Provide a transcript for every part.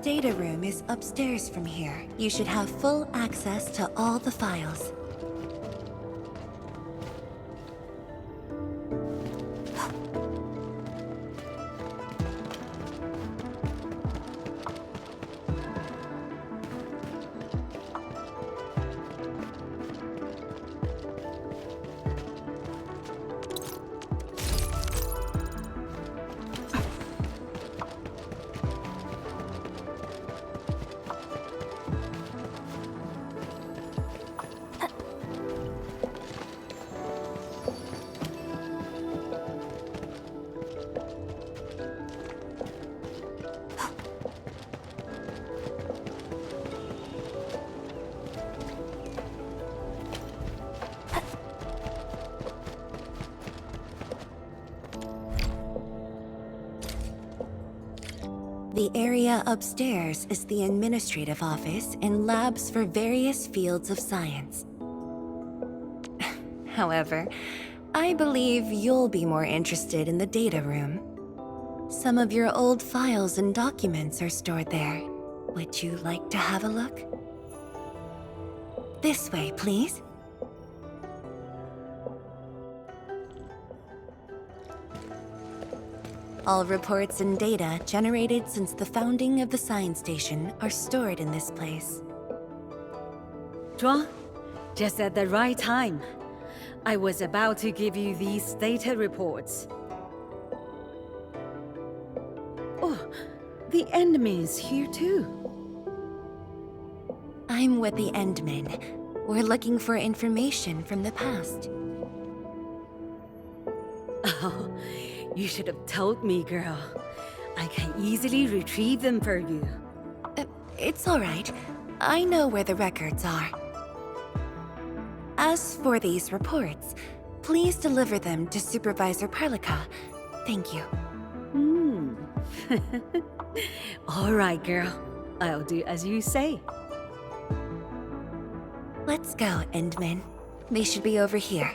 data room is upstairs from here. You should have full access to all the files. The area upstairs is the administrative office and labs for various fields of science. However, I believe you'll be more interested in the data room. Some of your old files and documents are stored there. Would you like to have a look? This way, please. All reports and data generated since the founding of the science station are stored in this place. Zhuang, just at the right time. I was about to give you these data reports. Oh, the Endman's here too. I'm with the Endmen. We're looking for information from the past. Oh, you should have told me, girl. I can easily retrieve them for you. It's all right. I know where the records are. As for these reports, please deliver them to Supervisor Perlica. Thank you. All right, girl. I'll do as you say. Let's go, Endman. They should be over here.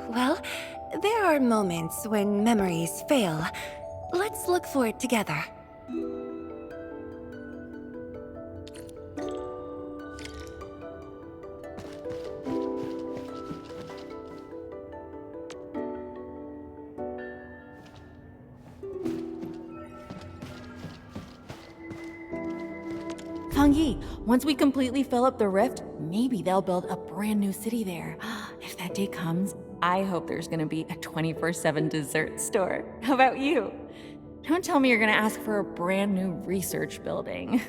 Well, there are moments when memories fail. Let's look for it together. Yi, once we completely fill up the rift, maybe they'll build a brand new city there. If that day comes, I hope there's gonna be a 24/7 dessert store. How about you? Don't tell me you're gonna ask for a brand new research building.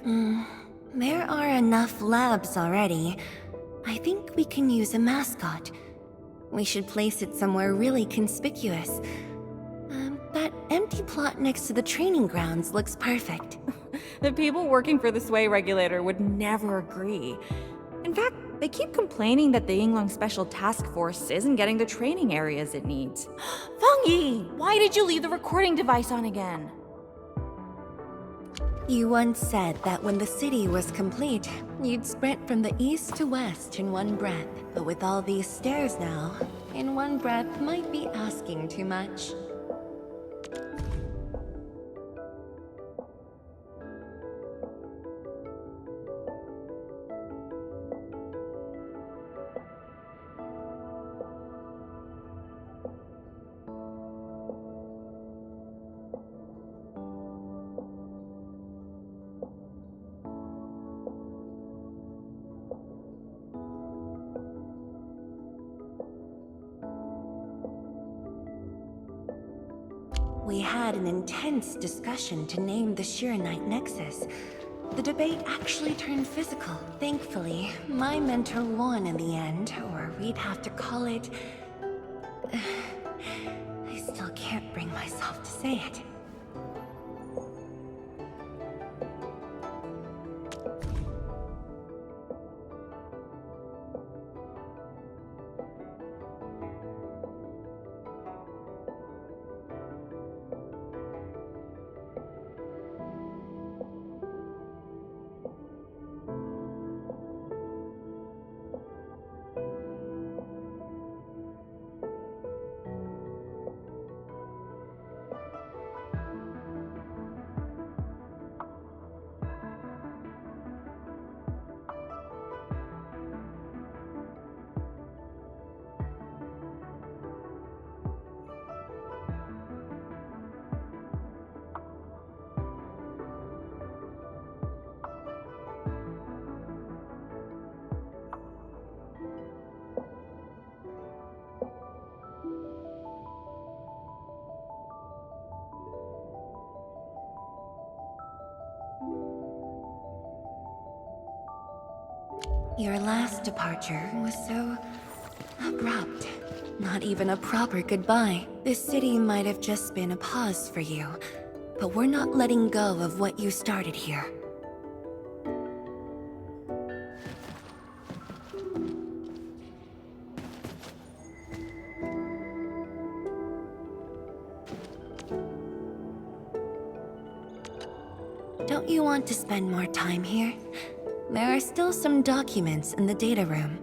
There are enough labs already. I think we can use a mascot. We should place it somewhere really conspicuous. That empty plot next to the training grounds looks perfect. The people working for the Sway Regulator would never agree. In fact, they keep complaining that the Yinglong Special Task Force isn't getting the training areas it needs. Yi, why did you leave the recording device on again? You once said that when the city was complete, you'd sprint from the east to west in one breath. But with all these stairs now, in one breath might be asking too much. We had an intense discussion to name the Shiranite Nexus. The debate actually turned physical. Thankfully, my mentor won in the end, or we'd have to call it... I still can't bring myself to say it. Your last departure was so abrupt. Not even a proper goodbye. This city might have just been a pause for you, but we're not letting go of what you started here. Don't you want to spend more time here? There are still some documents in the data room.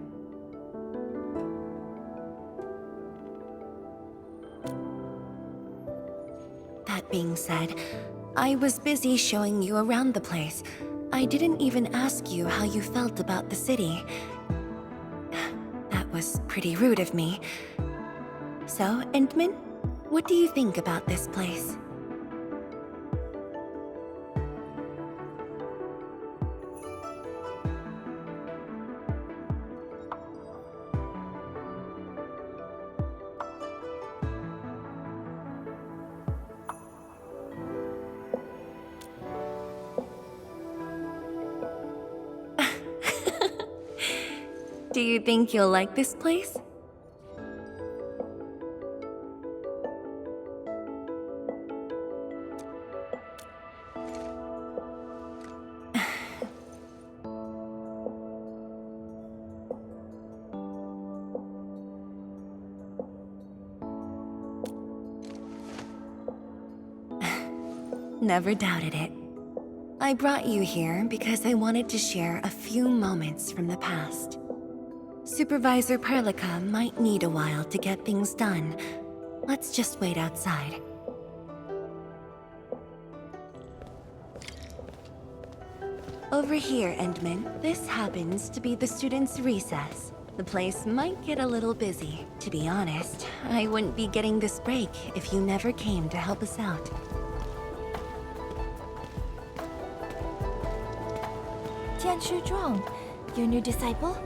That being said, I was busy showing you around the place. I didn't even ask you how you felt about the city. That was pretty rude of me. So, Endman, what do you think about this place? Do you think you'll like this place? Never doubted it. I brought you here because I wanted to share a few moments from the past. Supervisor Perlica might need a while to get things done. Let's just wait outside. Over here, Endman. This happens to be the students' recess. The place might get a little busy. To be honest, I wouldn't be getting this break if you never came to help us out. Tianshu Zhuang, your new disciple?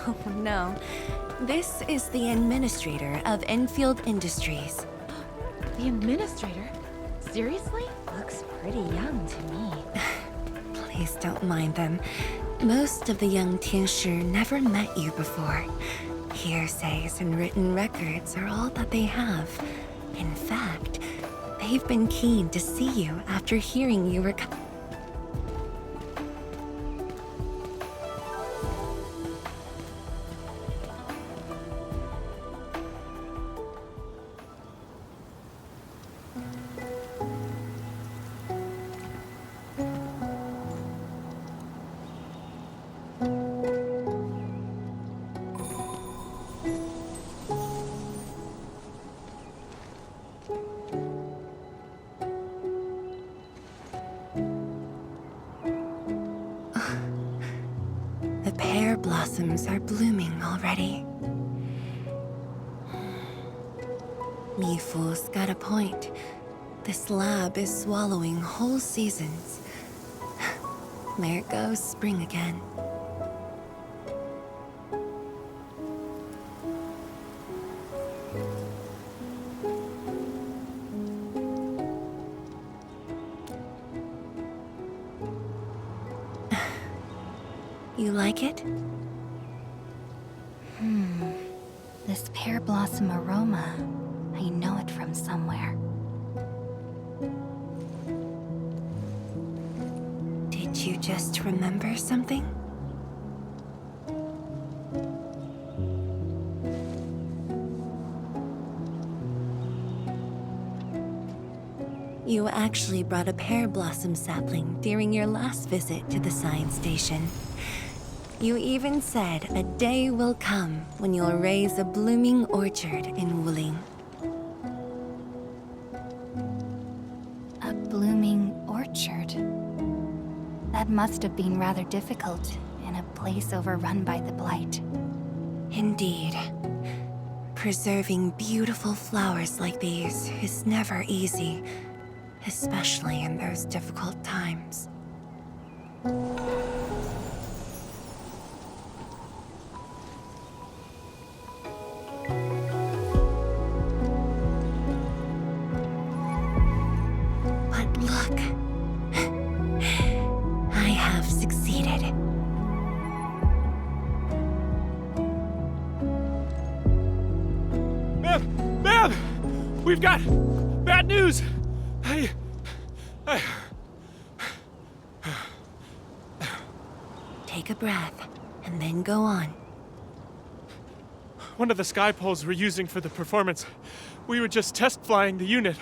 Oh no. This is the administrator of Enfield Industries. The administrator? Seriously? Looks pretty young to me. Please don't mind them. Most of the young Tianshu never met you before. Hearsays and written records are all that they have. In fact, they've been keen to see you after hearing you were The pear blossoms are blooming already. Mifu's got a point. This lab is swallowing whole seasons. There goes spring again. You like it? This pear blossom aroma. I know it from somewhere. Did you just remember something? You actually brought a pear blossom sapling during your last visit to the science station. You even said a day will come when you'll raise a blooming orchard in Wuling. A blooming orchard. That must have been rather difficult in a place overrun by the Blight. Indeed. Preserving beautiful flowers like these is never easy, especially in those difficult times. But look, I have succeeded. We've got bad news! Take a breath, and then go on. One of the sky poles we're using for the performance. We were just test flying the unit.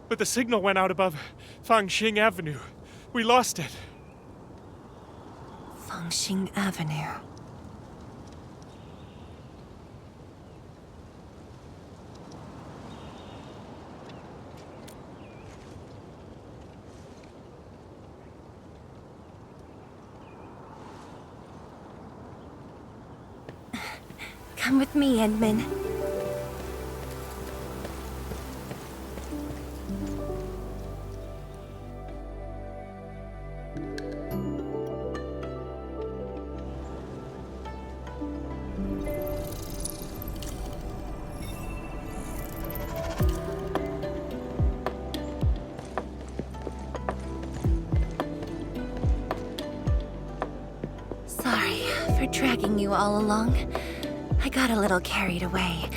But the signal went out above Fangxing Avenue. We lost it. Fangxing Avenue. Come with me, Edmund. Sorry for dragging you all along. I got a little carried away.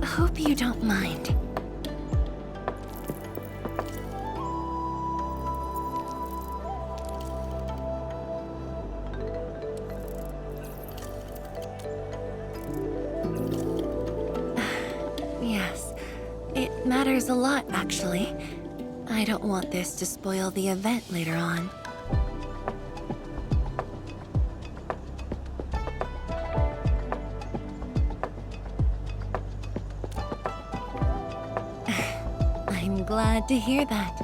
Hope you don't mind. Yes, it matters a lot, actually. I don't want this to spoil the event later on. I'm glad to hear that.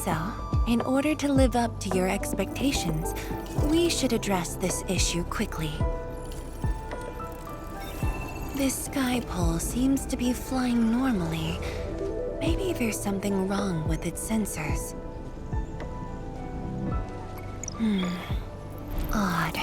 So, in order to live up to your expectations, we should address this issue quickly. This sky pole seems to be flying normally. Maybe there's something wrong with its sensors. Odd.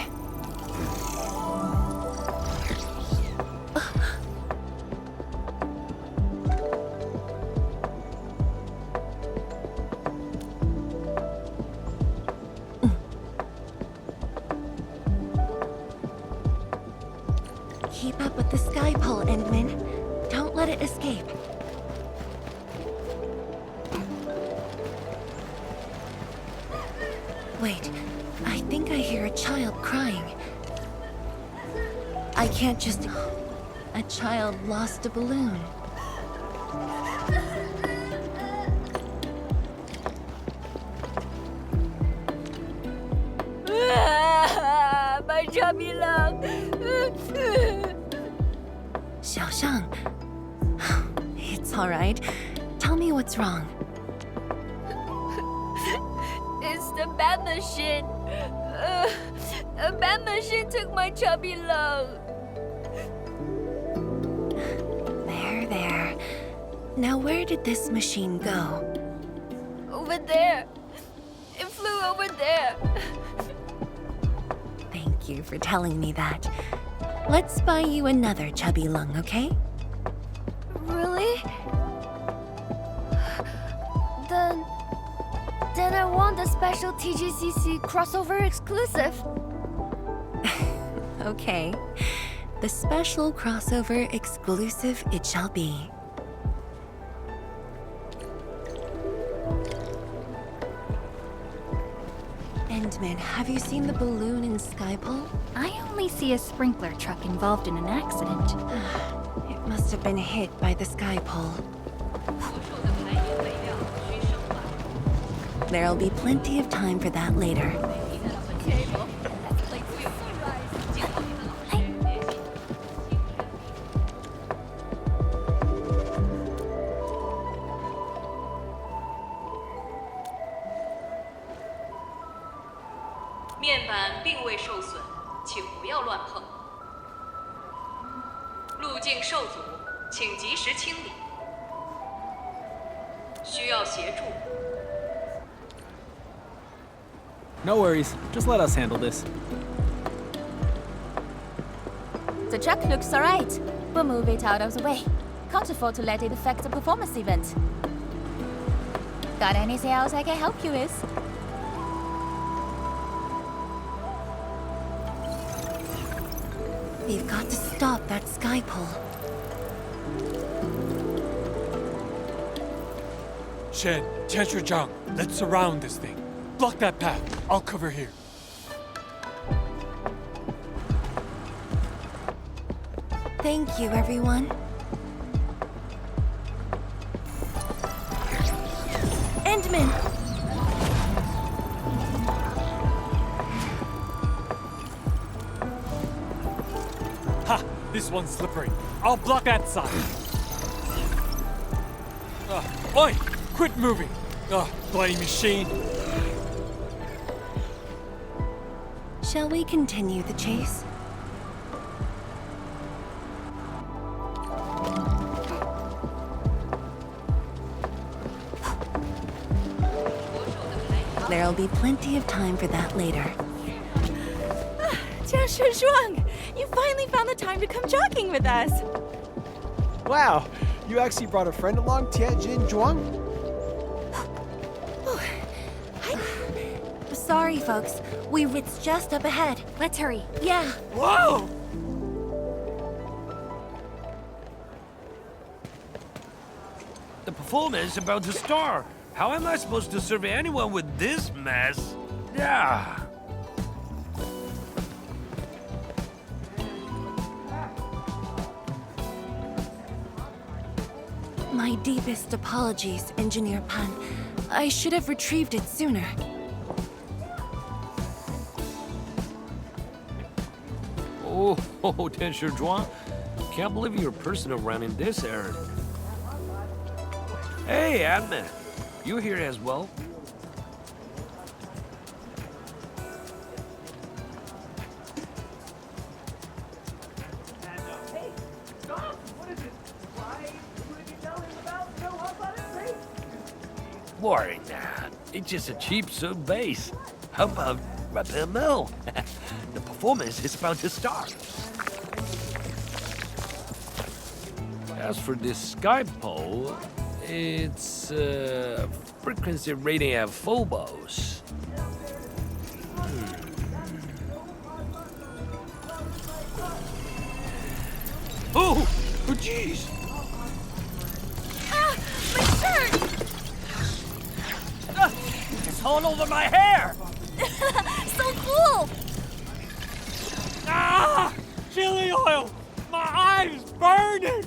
Keep up with the sky pole, Endman. Don't let it escape. Wait, I think I hear a child crying. I can't just... A child lost a balloon. My chubby love. Xiaoshang. It's all right. Tell me what's wrong. It's the bad machine. A bad machine took my chubby love. There. Now where did this machine go? Over there. It flew over there. Thank you for telling me that. Let's buy you another chubby lung, okay? Really? Then I want the special TGCC crossover exclusive. Okay. The special crossover exclusive it shall be. Endman, have you seen the balloon in Skypole? I only see a sprinkler truck involved in an accident. It must have been hit by the Skypole. There'll be plenty of time for that later. 面板并未受损，请不要乱碰。路径受阻，请及时清理。需要协助。 No worries, just let us handle this. The truck looks alright. We'll move it out of the way. Can't afford to let it affect the performance event. Got anything else I can help you with? We've got to stop that Skypole. Shen, Zhang, let's surround this thing. Block that path. I'll cover here. Thank you, everyone. Endman! Ha! This one's slippery. I'll block that side. Oi! Quit moving! Bloody machine. Shall we continue the chase? There'll be plenty of time for that later. Zhuang, you finally found the time to come jogging with us. Wow, you actually brought a friend along, Tianjin Zhuang? Sorry, folks. It's just up ahead. Let's hurry. Yeah. Whoa! The performance is about to start. How am I supposed to survey anyone with this mess? Yeah. My deepest apologies, Engineer Pan. I should have retrieved it sooner. Oh, Tensher Zhuang. Can't believe you're personal running this errand. Hey, admin. You here as well? Worry not. It's just a cheap soup base. How about Rapid Mill? The performance is about to start. As for this sky pole, it's frequency rating at phobos. Oh, jeez! My shirt! It's all over my hair! So cool! Ah! Chili oil! My eyes burning!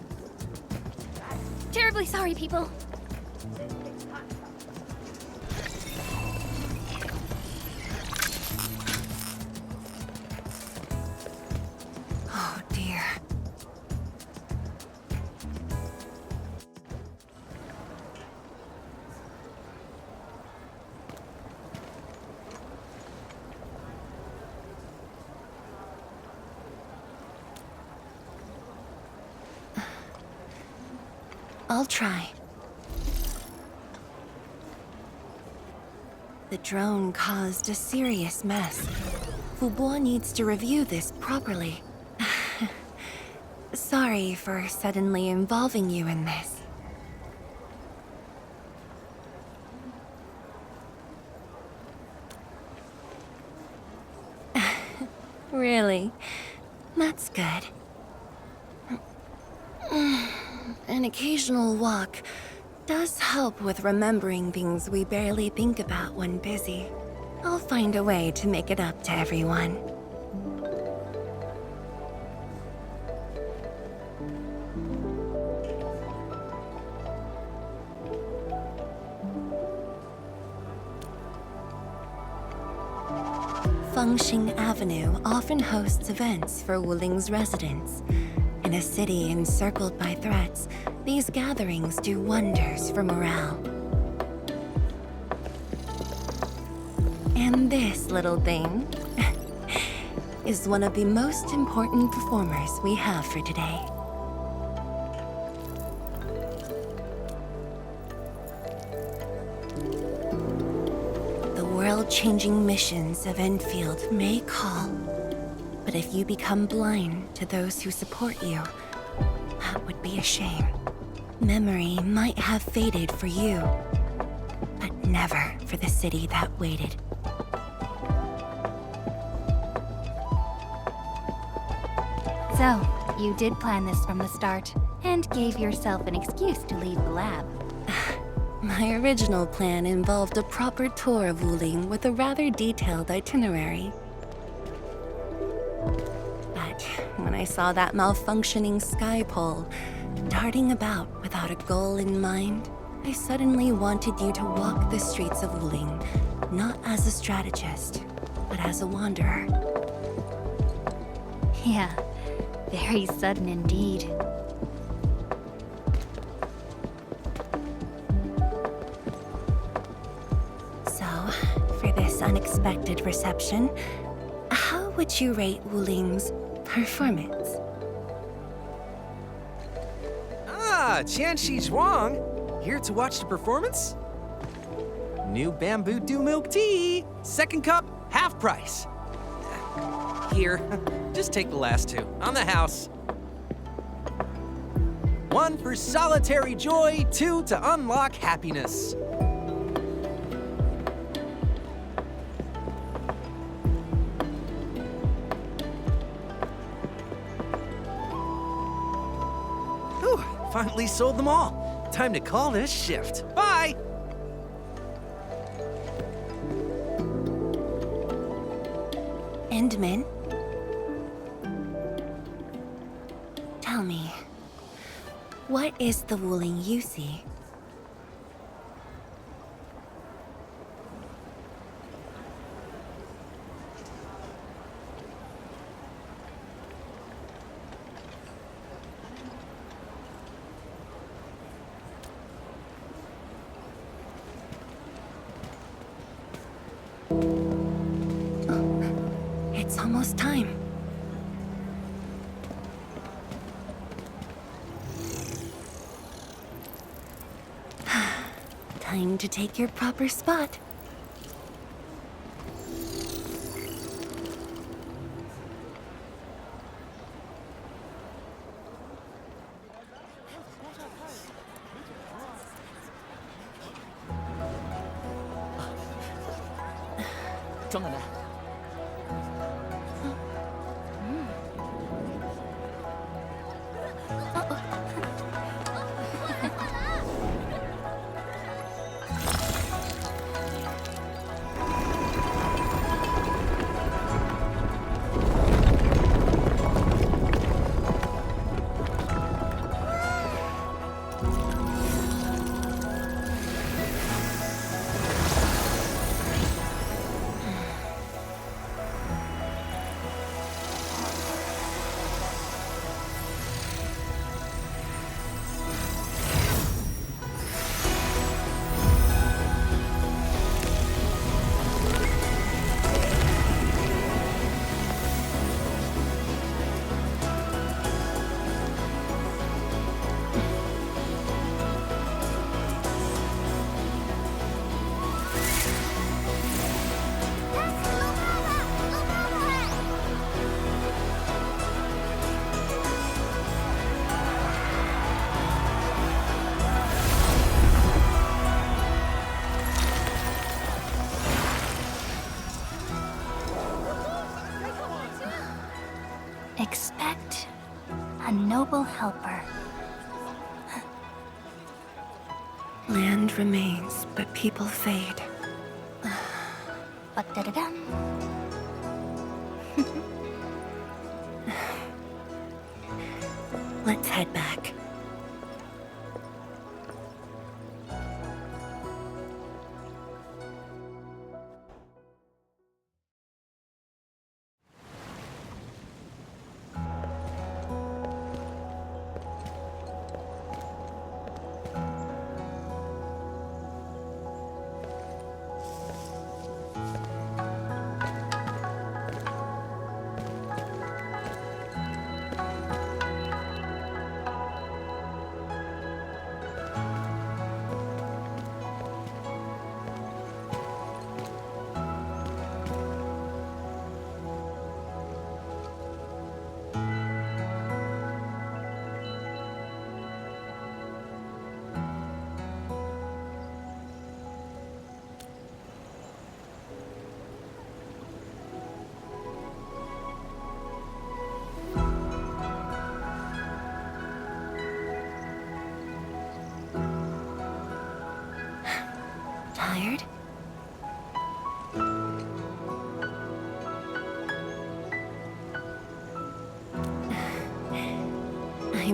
Terribly sorry, people. Oh, dear. I'll try. The drone caused a serious mess. Fubo needs to review this properly. Sorry for suddenly involving you in this. Really? That's good. An occasional walk does help with remembering things we barely think about when busy. I'll find a way to make it up to everyone. Fengxing Avenue often hosts events for Wuling's residents. In a city encircled by threats, these gatherings do wonders for morale. And this little thing is one of the most important performers we have for today. The world-changing missions of Endfield may call, but if you become blind to those who support you, that would be a shame. Memory might have faded for you, but never for the city that waited. So, you did plan this from the start, and gave yourself an excuse to leave the lab. My original plan involved a proper tour of Wuling with a rather detailed itinerary. But when I saw that malfunctioning sky pole, darting about without a goal in mind, I suddenly wanted you to walk the streets of Wuling, not as a strategist, but as a wanderer. Yeah, very sudden indeed. So, for this unexpected reception, how would you rate Wuling's performance? Ah, Qianxi Zhuang. Here to watch the performance? New bamboo dew milk tea. Second cup, half price. Here, just take the last two. On the house. One for solitary joy, two to unlock happiness. Whew, finally sold them all. Time to call this shift. Bye! Endman? Tell me, what is the Wuling you see? It's almost time. Time to take your proper spot. Expect a noble helper. Land remains, but people fade. Ba-da-da-dum. Let's head back.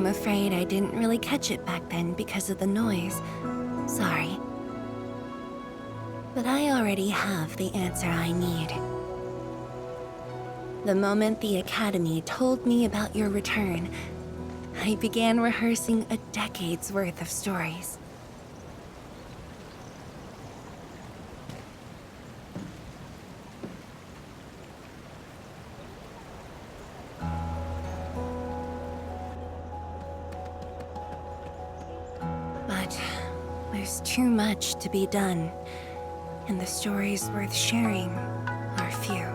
I'm afraid I didn't really catch it back then because of the noise. Sorry. But I already have the answer I need. The moment the Academy told me about your return, I began rehearsing a decade's worth of stories. But there's too much to be done, and the stories worth sharing are few.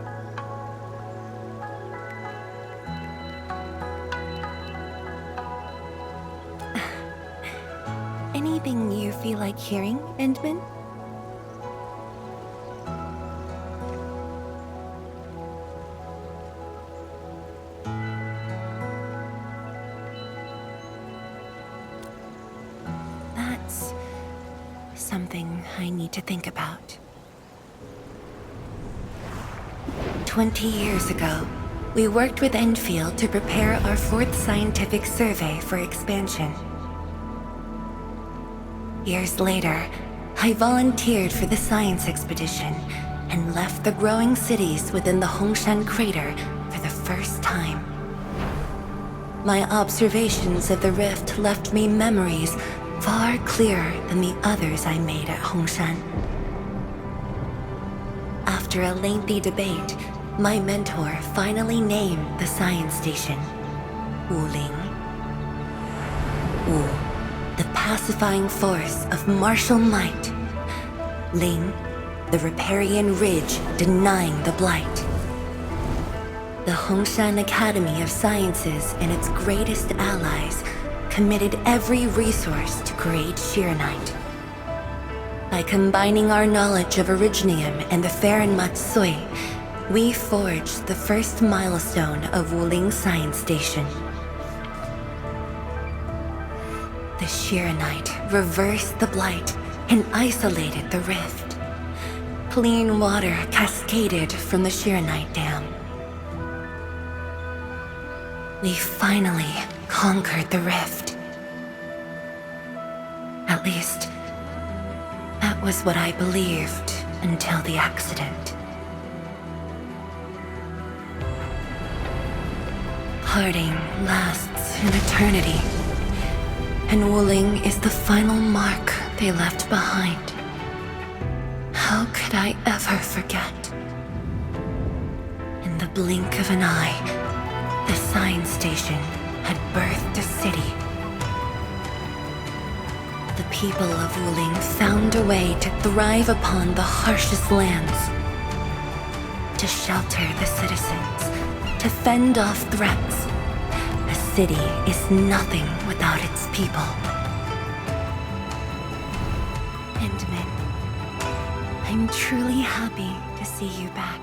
Anything you feel like hearing, Endman? That's something I need to think about. 20 years ago, we worked with Endfield to prepare our 4th scientific survey for expansion. Years later, I volunteered for the science expedition and left the growing cities within the Hongshan crater for the first time. My observations of the rift left me memories far clearer than the others I made at Hongshan. After a lengthy debate, my mentor finally named the science station Wuling. Wu, the pacifying force of martial might. Ling, the riparian ridge denying the blight. The Hongshan Academy of Sciences and its greatest allies committed every resource to create Shiranite. By combining our knowledge of Originium and the Farron Matsui, we forged the first milestone of Wuling Science Station. The Shiranite reversed the blight and isolated the rift. Clean water cascaded from the Shiranite Dam. We finally conquered the rift. At least, that was what I believed until the accident. Parting lasts an eternity, and Wuling is the final mark they left behind. How could I ever forget? In the blink of an eye, the science station had birthed a city. The people of Wuling found a way to thrive upon the harshest lands, to shelter the citizens, to fend off threats. A city is nothing without its people. Endman, I'm truly happy to see you back.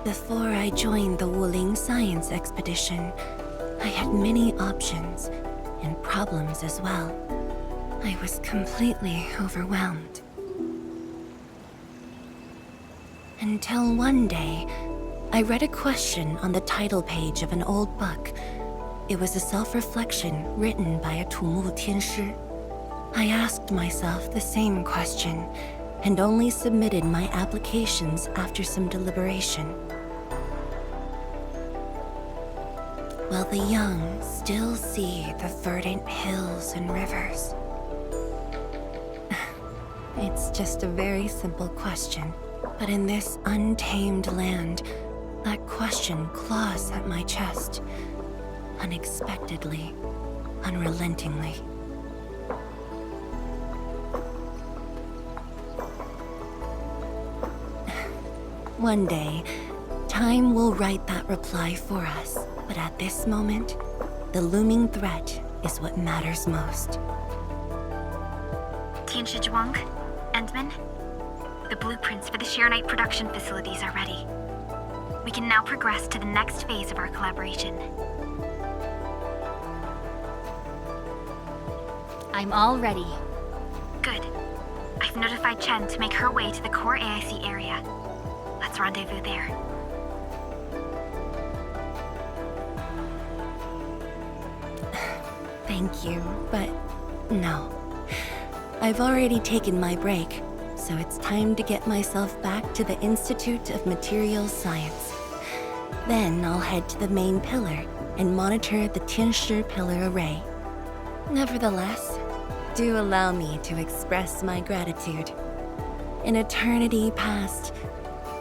Before I joined the Wuling science expedition, I had many options and problems as well. I was completely overwhelmed. Until one day, I read a question on the title page of an old book. It was a self-reflection written by a Tumu Tianshi. I asked myself the same question, and only submitted my applications after some deliberation. While the young still see the verdant hills and rivers. It's just a very simple question, but in this untamed land, that question claws at my chest, unexpectedly, unrelentingly. One day, time will write that reply for us. But at this moment, the looming threat is what matters most. Tianshi Zhuang, Endman, the blueprints for the Shiranite production facilities are ready. We can now progress to the next phase of our collaboration. I'm all ready. Good. I've notified Chen to make her way to the core AIC area. Let's rendezvous there. Thank you, but no. I've already taken my break, so it's time to get myself back to the Institute of Materials Science. Then I'll head to the main pillar and monitor the Tianshi pillar array. Nevertheless, do allow me to express my gratitude. An eternity passed,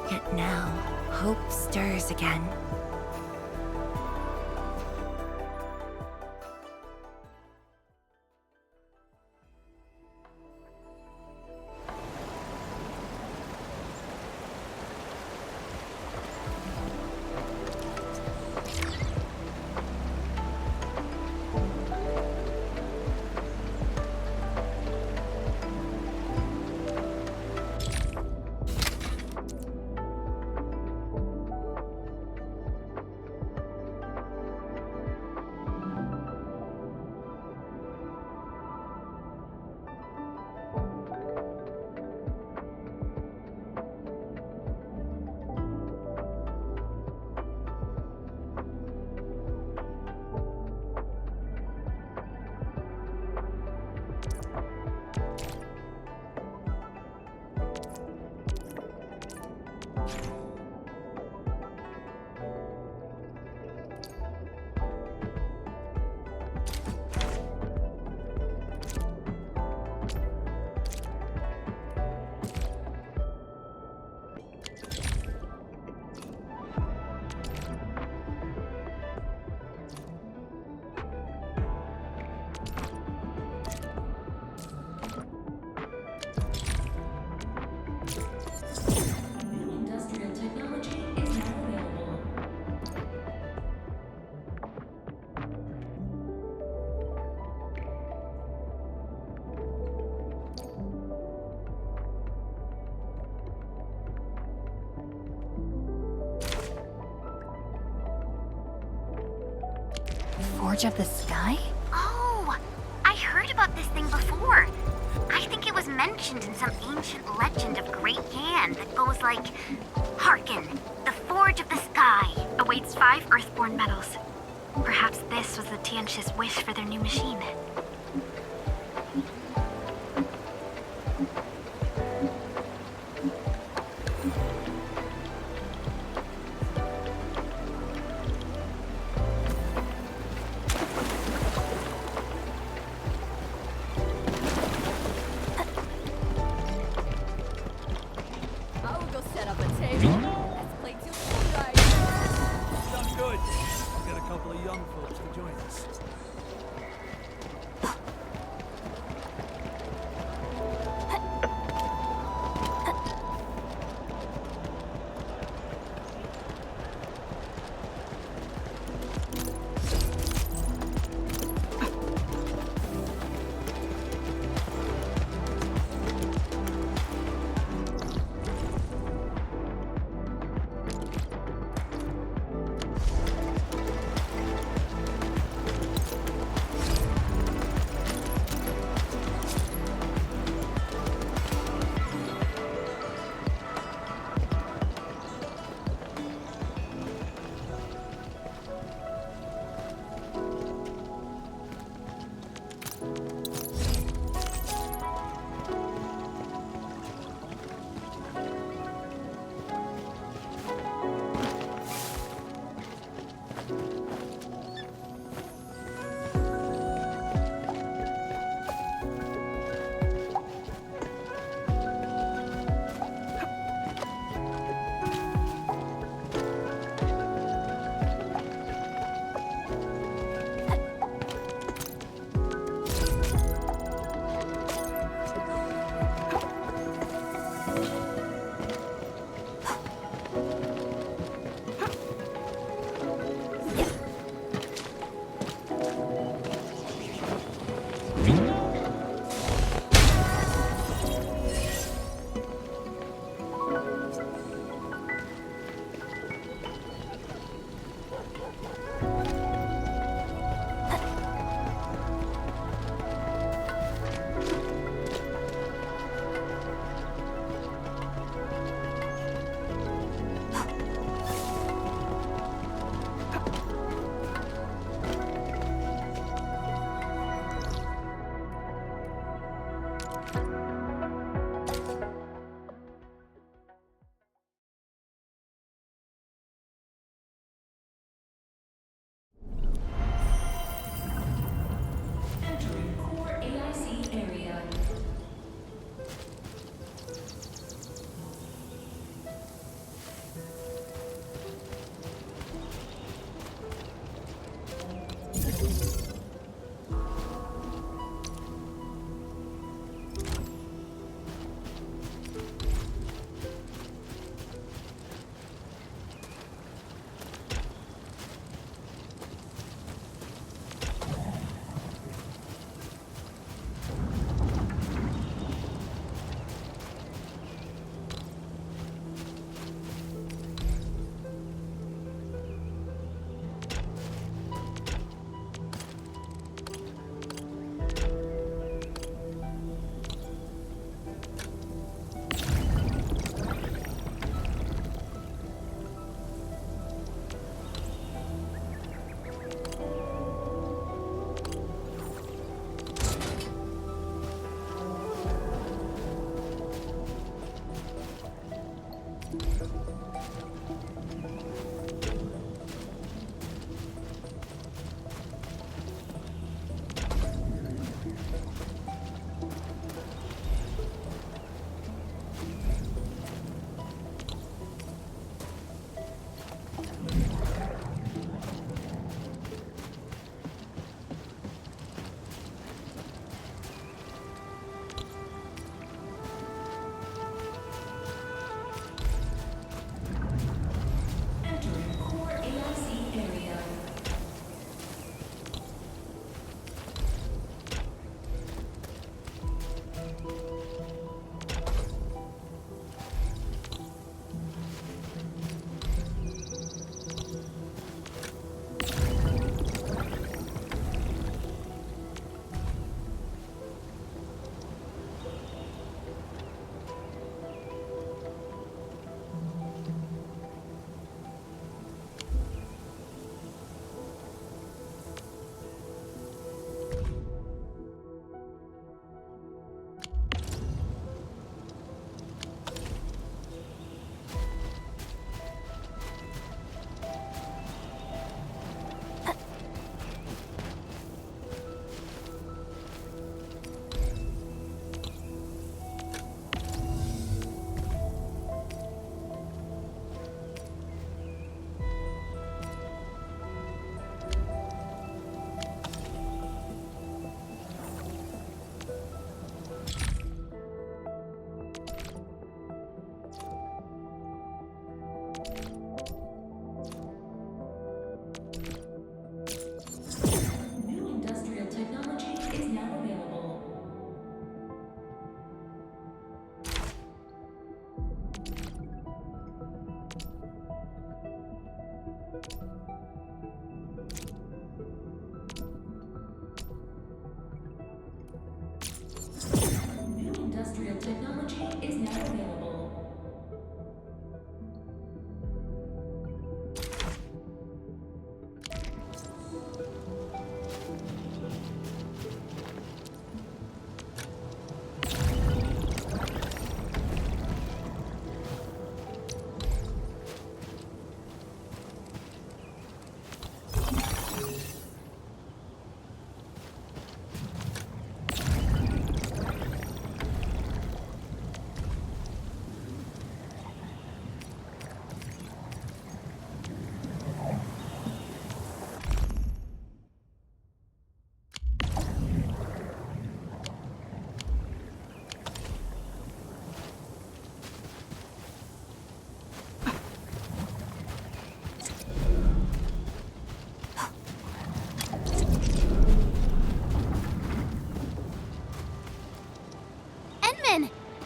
yet now hope stirs again. Forge of the Sky? Oh, I heard about this thing before. I think it was mentioned in some ancient legend of Great Yan that goes like, "Hearken, the Forge of the Sky awaits 5 Earthborn metals." Perhaps this was the Tianshi's wish for their new machine.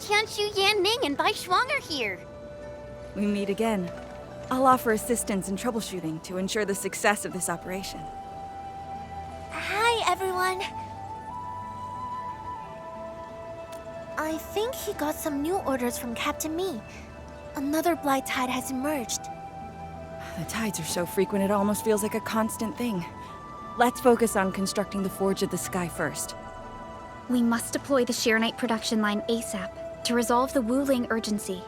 Qianshu, Yan Ning, and Bai Shuang are here. We meet again. I'll offer assistance in troubleshooting to ensure the success of this operation. Hi, everyone. I think he got some new orders from Captain Mi. Another blight tide has emerged. The tides are so frequent it almost feels like a constant thing. Let's focus on constructing the Forge of the Sky first. We must deploy the Sheernite production line ASAP to resolve the Wuling urgency.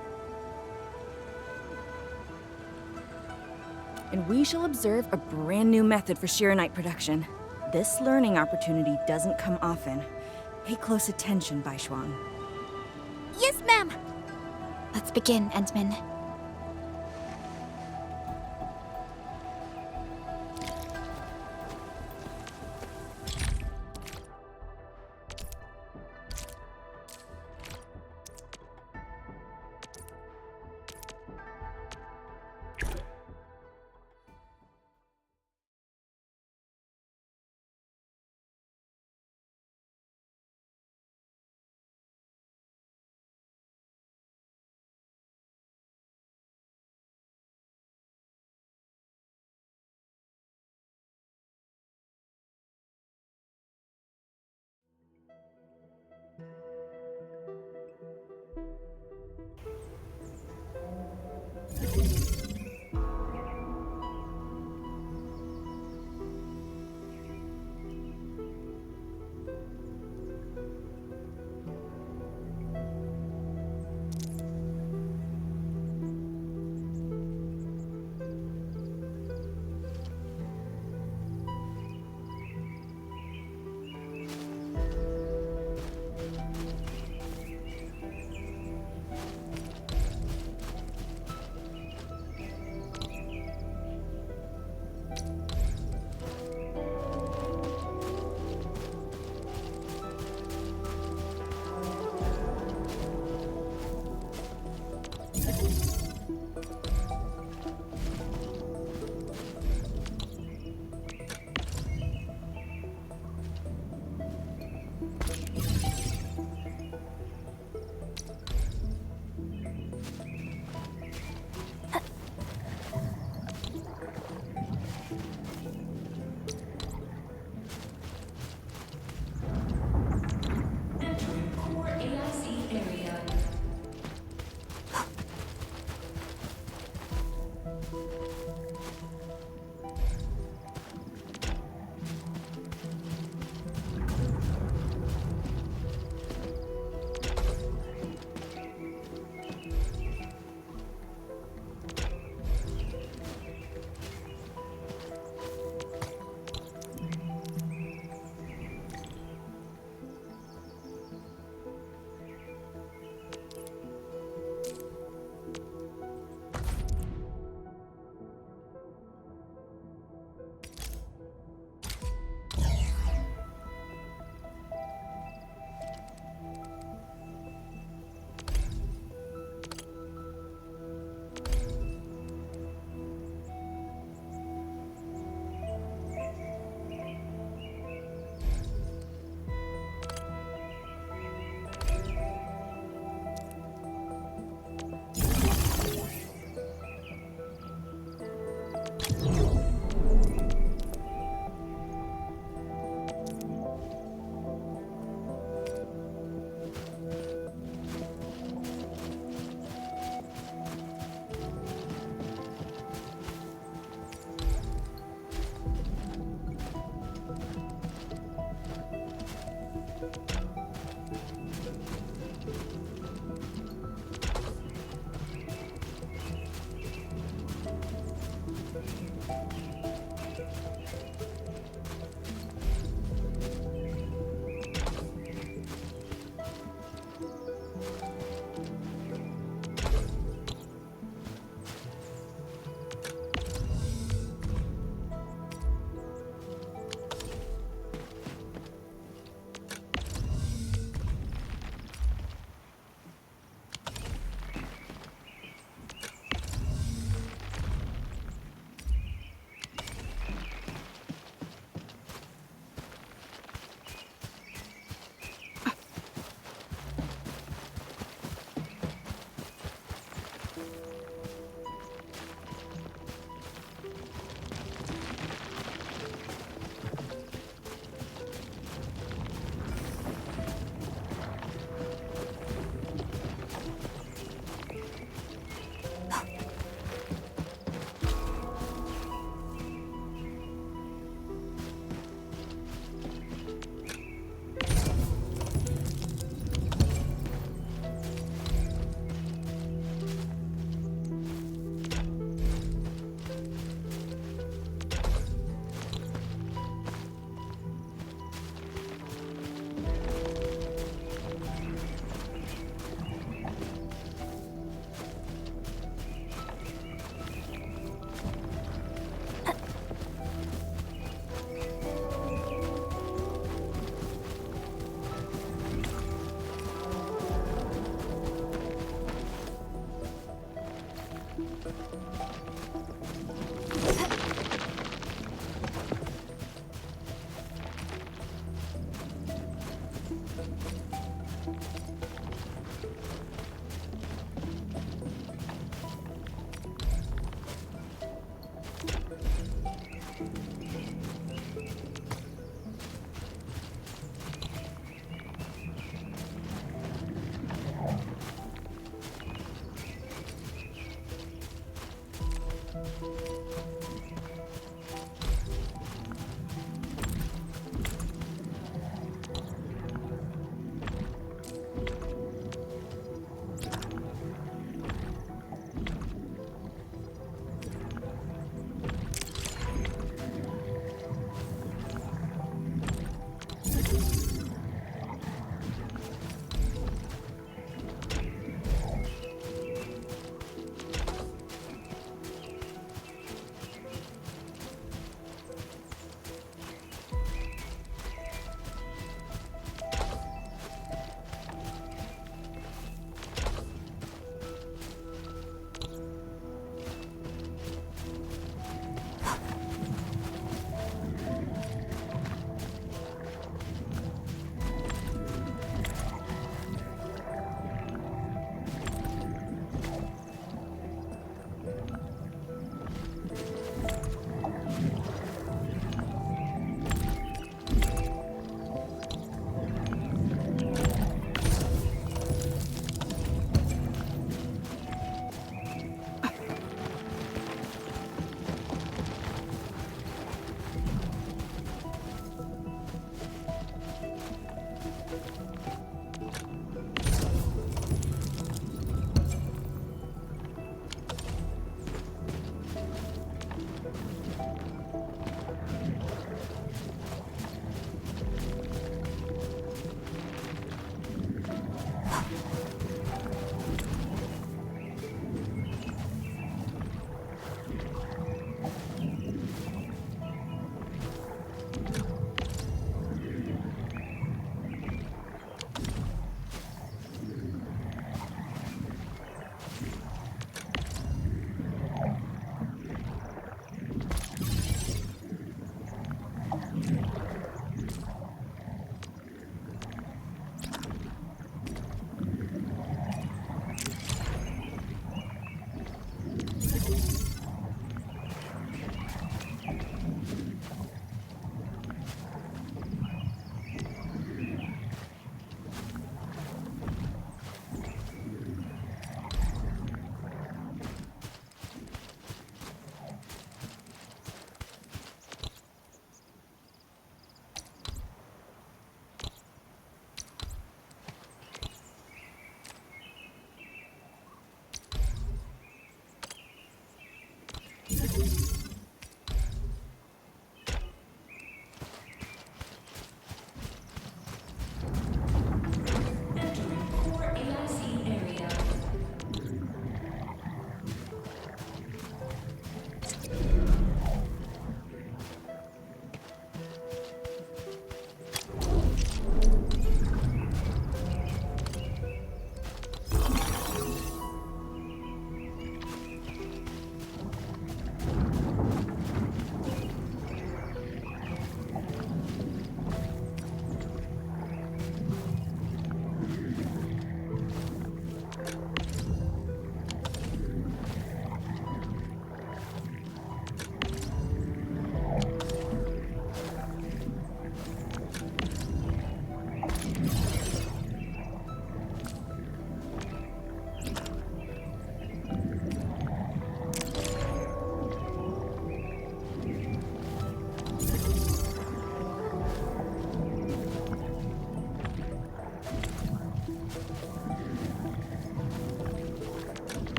And we shall observe a brand new method for Sheernite production. This learning opportunity doesn't come often. Pay close attention, Bai Shuang. Yes, ma'am. Let's begin, Endman.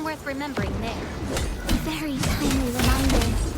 worth remembering there. Very timely reminder.